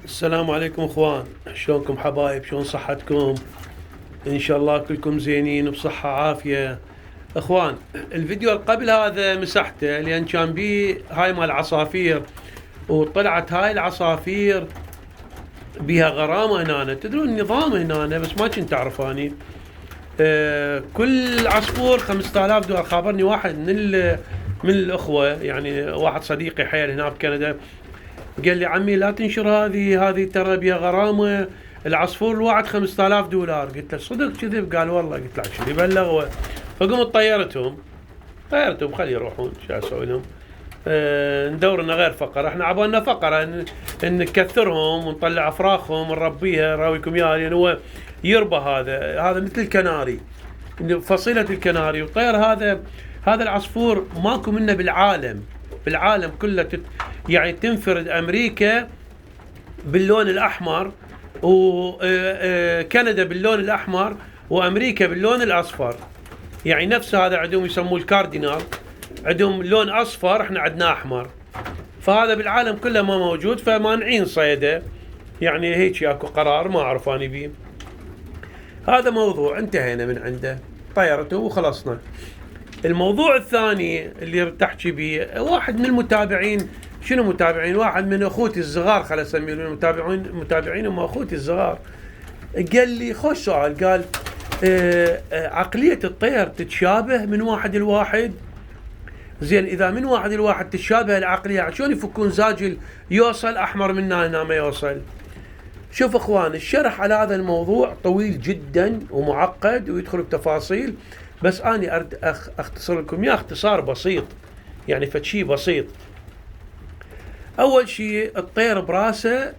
السلام عليكم اخوان، شلونكم حبايب؟ شلون صحتكم؟ ان شاء الله كلكم زينين وبصحة عافية. اخوان، الفيديو اللي قبل هذا مسحته لان كان بيه هاي مال عصافير، وطلعت هاي العصافير بيها غرامة هنا. تدرون النظام هنا بس ما كنت اعرف اني. كل عصفور 5000 دولار. خابرني واحد من الاخوة، يعني واحد صديقي حيل هنا بكندا، قال لي عمي لا تنشر هذه ترى بيها غرامه، العصفور الواحد 5000 دولار. قلت له صدق كذب؟ قال والله. قلت له شو يبلغ. فقمت طيرتهم خلي يروحون، شو اسوي لهم؟ ندور لنا غير فقره، احنا عبالنا فقره إن نكثرهم ونطلع افراخهم ونربيها. راويكم اياها لان هو يربى. هذا مثل الكناري، فصيله الكناري. والطير هذا العصفور ماكو منه بالعالم كله. يعني تنفرد امريكا باللون الاحمر، وكندا باللون الاحمر، وامريكا باللون الاصفر. يعني نفس هذا عندهم يسموه الكاردينال، عندهم لون اصفر، احنا عندنا احمر. فهذا بالعالم كله ما موجود، فمانعين صيده. يعني هيك اكو قرار ما اعرف اني بيه. هذا موضوع انتهينا من عنده، طيرته وخلصنا. الموضوع الثاني اللي تحكي بيه، واحد من المتابعين، شنو متابعين؟ واحد من اخوتي الصغار، خل اسميهم متابعين هم اخوتي الصغار. قال لي خوش سؤال، قال عقلية الطير تتشابه من واحد لواحد. زين، اذا من واحد لواحد تتشابه العقلية، شلون يفكون زاجل يوصل احمر من هنا ما يوصل؟ شوف اخوان، الشرح على هذا الموضوع طويل جدا ومعقد ويدخل بتفاصيل، بس اني اريد اختصر لكم اياه اختصار بسيط، يعني فشي بسيط. اول شيء، الطير براسه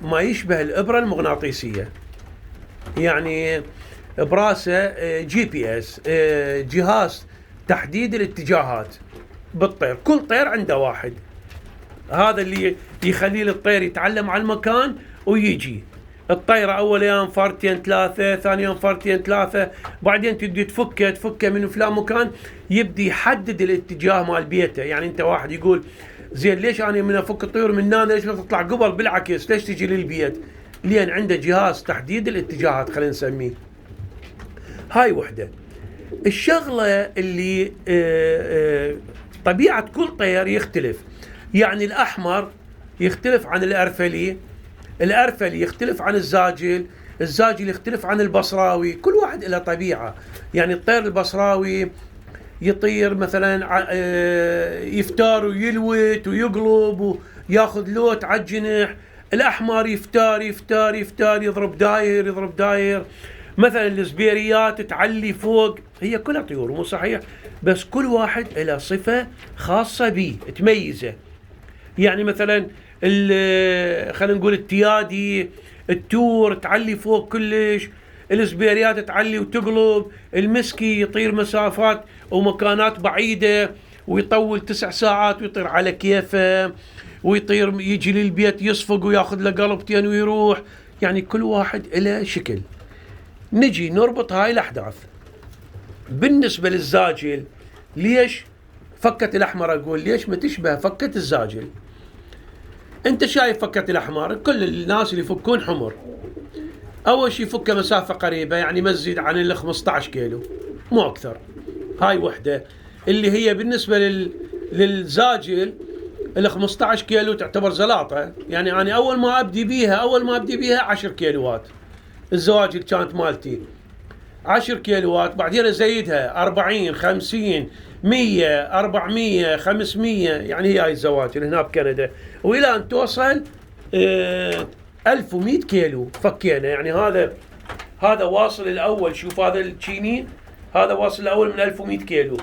ما يشبه الابره المغناطيسيه، يعني براسه GPS، جهاز تحديد الاتجاهات بالطير. كل طير عنده واحد، هذا اللي يخليه الطير يتعلم على المكان ويجي. الطيرة أول يوم فرتين ثلاثة، ثاني يوم فرتين ثلاثة، بعدين تبدي تفكه من فلان مكان، يبدي يحدد الاتجاه مال بيته. يعني أنت واحد يقول زين ليش أنا من أفك الطيور من هنا ليش ما تطلع قبل؟ بالعكس، ليش تجي للبيت؟ لأن عنده جهاز تحديد الاتجاهات، خلينا نسميه. هاي وحدة. الشغلة اللي طبيعة كل طير يختلف. يعني الأحمر يختلف عن الأرفلي يختلف عن الزاجل يختلف عن البصراوي. كل واحد له طبيعة. يعني الطير البصراوي يطير مثلا يفتار ويلوت ويقلب وياخذ لوت على الجنح. الأحمر يفتار يضرب داير. مثلا الزبيريات تعلي فوق. هي كلها طيور مو صحيح، بس كل واحد له صفة خاصة به تميزه. يعني مثلا خلينا نقول التيادي، التور تعلي فوق كلش، الزبيريات تعلي وتقلب، المسكي يطير مسافات ومكانات بعيدة ويطول 9 ساعات ويطير على كيفه، ويطير يجي للبيت يصفق وياخذ له قلبتين ويروح. يعني كل واحد له شكل. نجي نربط هاي الأحداث. بالنسبة للزاجل، ليش فكة الأحمر؟ أقول ليش ما تشبه فكة الزاجل؟ أنت شايف فكة الأحمر، كل الناس اللي يفكون حمر أول شيء يفكه مسافة قريبة، يعني ما تزيد عن ال 15 كيلو مو أكثر. هاي وحدة اللي هي بالنسبة للزاجل ال 15 كيلو تعتبر زلاطة. يعني أنا أول ما أبدي بيها 10 كيلوات. الزواجل كانت مالتي 10 كيلوات، بعدين أزيدها 40 50 100 400 500. يعني هي هاي الزواجل هنا بكندا، وإلى أن توصل 1100 كيلو فكينا. يعني هذا واصل الأول. شوف هذا التشيني، هذا واصل الأول من 1100 كيلو.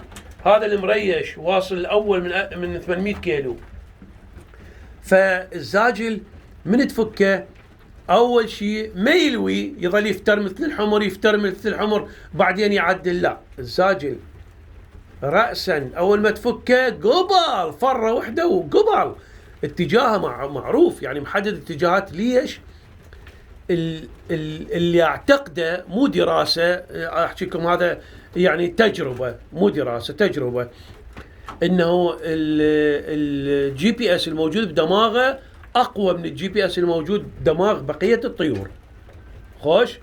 هذا المريش واصل الأول من 800 كيلو. فالزاجل من تفكه أول شيء ما يلوي، يظل يفتر مثل الحمر، بعدين يعدل. لا، الزاجل رأسا أول ما تفكه قبل فرة وحدة وقبل اتجاهه معروف، يعني محدد اتجاهات. ليش؟ اللي اعتقده مو دراسة، أحكيكم هذا يعني تجربة، مو دراسة، تجربة. انه الجي بي اس الموجود بدماغه اقوى من الجي بي اس الموجود دماغ بقيه الطيور. خوش.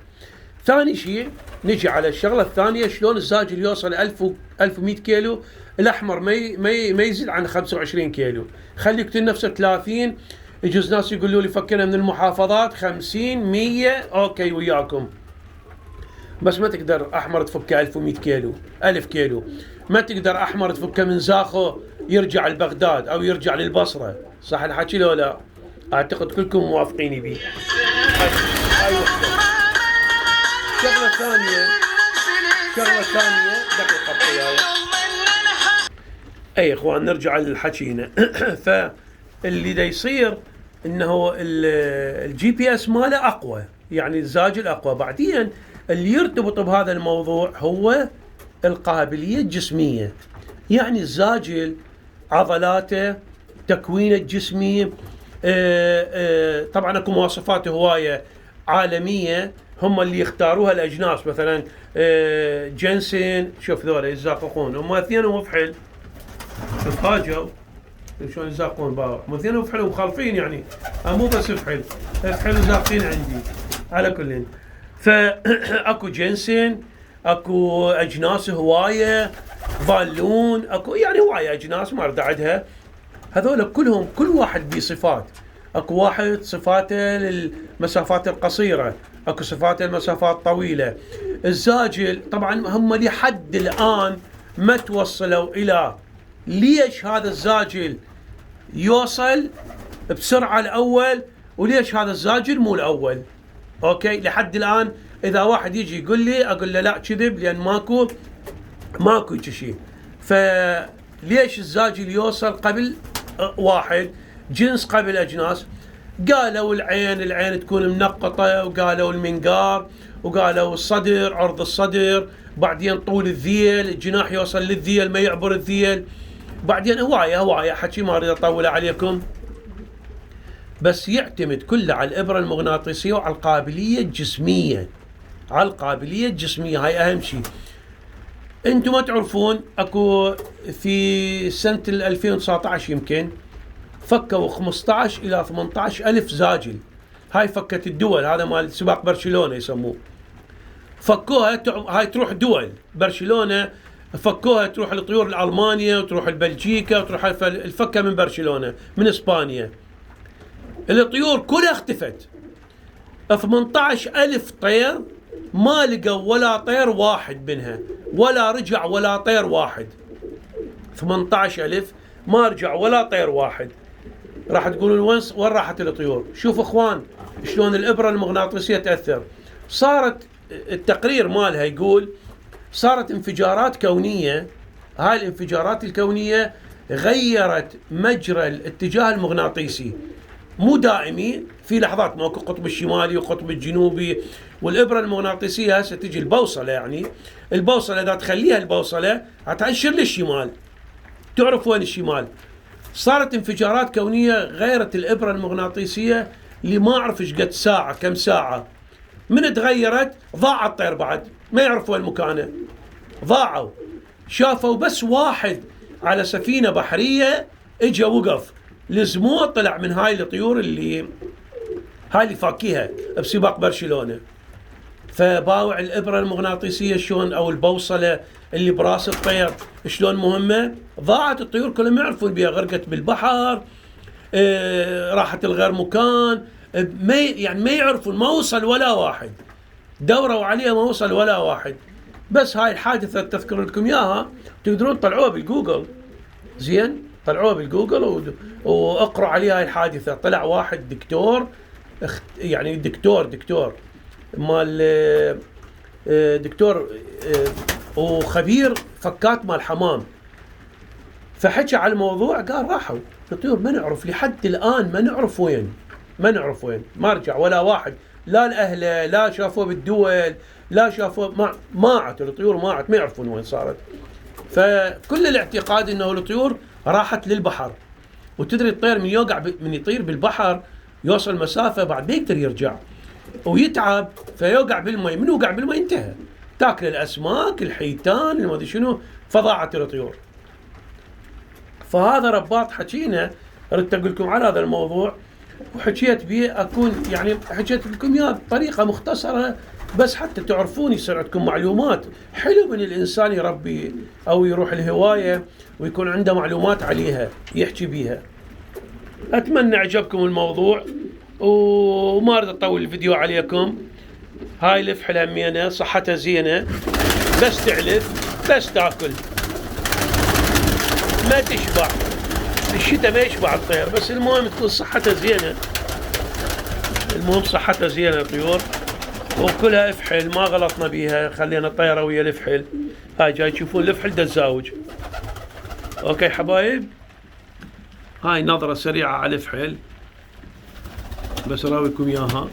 ثاني شيء نجي على الشغله الثانيه، شلون الزاجل يوصل 1100 كيلو، الاحمر ما يزيد عن 25 كيلو. خليك تنفسه 30. يجوز ناس يقولوا لي فكنا من المحافظات 50 100 اوكي وياكم، بس ما تقدر احمر تفكه 1100 كيلو 1000 كيلو. ما تقدر احمر تفكه من زاخو يرجع لبغداد او يرجع للبصره. صح الحكي لو لا؟ اعتقد كلكم موافقيني بي. هاي شغله ثانيه دقيقه وياي. اي اخوان نرجع للحكينا. فاللي دا يصير انه الجي بي اس ماله اقوى، يعني الزاجل اقوى. بعدين اللي يرتبط بهذا الموضوع هو القابليه الجسميه، يعني الزاجل عضلاته تكوينه الجسمي. طبعا اكو مواصفات هوايه عالميه هم اللي يختاروها الاجناس، مثلا جنسن. شوف ذولا يزاققون هم اثنين وفحل، تفاجئوا شلون يزاقون باوع اثنين وفحل ومخالفين، يعني مو بس فحل وزاقين عندي على كل. فاكو جنسن، اكو اجناس هوايه، ظالون، اكو يعني هوايه اجناس ما ارد اعدها. هذول كلهم كل واحد بصفات. اكو واحد صفاته للمسافات القصيره، اكو صفاته للمسافات الطويله. الزاجل طبعا هم لحد الان ما توصلوا الى ليش هذا الزاجل يوصل بسرعه الاول وليش هذا الزاجل مو الاول. اوكي لحد الان اذا واحد يجي يقول لي اقول له لا كذب، لان ماكو شيء. فليش الزاجل يوصل قبل واحد جنس قبل اجناس؟ قالوا العين تكون منقطه، وقالوا المنقار، وقالوا الصدر عرض الصدر، بعدين طول الذيل، الجناح يوصل للذيل ما يعبر الذيل، بعدين هوايه حكي ما اريد اطول عليكم. بس يعتمد كله على الابره المغناطيسيه وعلى القابليه الجسميه. هاي اهم شيء. انتم ما تعرفون اكو في سنه 2019 يمكن فكوا 15 الى 18 الف زاجل. هاي فكت الدول، هذا مال سباق برشلونه يسموه. فكوها هاي تروح دول برشلونه، فكوها تروح لطيور الالمانيا وتروح لبلجيكا وتروح الفكه من برشلونه من اسبانيا. الطيور كلها اختفت. 18,000 طير ما لقوا ولا طير واحد منها، ولا رجع ولا طير واحد. 18,000 ما رجع ولا طير واحد. راح تقولون وين راحت الطيور؟ شوف اخوان شلون الابره المغناطيسيه تاثر. صارت التقرير مالها يقول صارت انفجارات كونيه. هاي الانفجارات الكونيه غيرت مجرى الاتجاه المغناطيسي، مو دائمي، في لحظات ماكو قطب الشمالي وقطب الجنوبي. والابره المغناطيسيه هسه تجي البوصله، يعني البوصله اذا تخليها البوصله هتنشر للشمال، تعرف وين الشمال. صارت انفجارات كونيه غيرت الابره المغناطيسيه اللي ما اعرف ايش قد ساعه، كم ساعه. من تغيرت ضاع الطير، بعد ما يعرفوا وين مكانه، ضاعوا. شافوا بس واحد على سفينه بحريه اجى وقف، لزموه طلع من هاي الطيور اللي فاكيها بسباق برشلونه. فباوع الابره المغناطيسيه شلون، او البوصله اللي براس الطير شلون مهمه. ضاعت الطيور كلهم ما يعرفون بها، غرقت بالبحر، راحت الغير مكان، ما يعرفون، ما وصل ولا واحد. دوروا عليها ما وصل ولا واحد. بس هاي الحادثه تذكر لكم اياها، تقدرون تطلعوها بالجوجل. زين طلعوها بالجوجل واقروا عليها هاي الحادثه. طلع واحد دكتور، يعني دكتور مال دكتور وخبير فكات مال حمام. فحكى على الموضوع، قال راحوا الطيور ما نعرف لحد الان، ما نعرف وين، ما رجع ولا واحد، لا الاهله لا شافوه بالدول، لا شافوه، ماعت الطيور، ماعت، ما يعرفون وين صارت. فكل الاعتقاد انه الطيور راحت للبحر. وتدري الطير من يطير بالبحر يوصل مسافه بعد ما يقدر يرجع ويتعب، فيوقع بالماء. من وقع بالماء انتهى، تاكل الاسماك، الحيتان، ما ادري شنو، فضاعت الطيور. فهذا رباط حكينا، ردت اقول لكم على هذا الموضوع. وحكيت بيه اكون يعني حكيت لكم اياه بطريقه مختصره بس حتى تعرفون يصير عندكم معلومات. حلو من الانسان يربي او يروح الهوايه ويكون عنده معلومات عليها يحكي بيها. اتمنى عجبكم الموضوع وما اريد اطول الفيديو عليكم. هاي الفحل همينه صحتها زينه، بس تعلف بس تاكل ما تشبع. الشتاء ما يشبع الطير، بس المهم تكون صحتها زينه. المهم صحتها زينه الطيور، وكلها افحل ما غلطنا بيها، خلينا طيره ويا الفحل. هاي جاي تشوفون الفحل دا تزاوج. اوكي حبايب، هاي نظره سريعه على الفحل بس اراويكم اياها.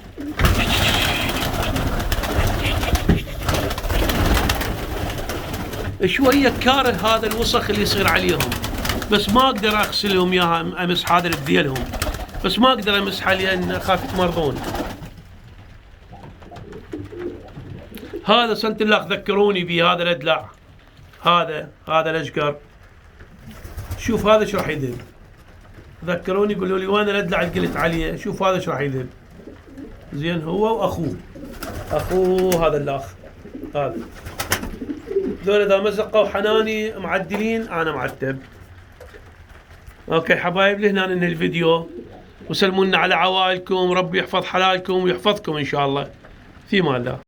شويه كاره هذا الوسخ اللي يصير عليهم، بس ما اقدر اغسلهم اياها، امسح هذا بديلهم، بس ما اقدر امسحها لان اخاف يتمرضون. هذا سنة الله ذكروني به، هذا الادلع، هذا الاشقر. شوف هذا ايش راح يذب، ذكروني قولوا لي وين الادلع اللي قلت عليه. شوف هذا ايش راح يذب. زين هو واخوه هذا الاخ هذا، ذول اذا مزقوا حناني معدلين انا معتب. اوكي حبايب، لهنا ننهي الفيديو، وسلمونا على عوائلكم، ربي يحفظ حلالكم ويحفظكم ان شاء الله. في امان الله.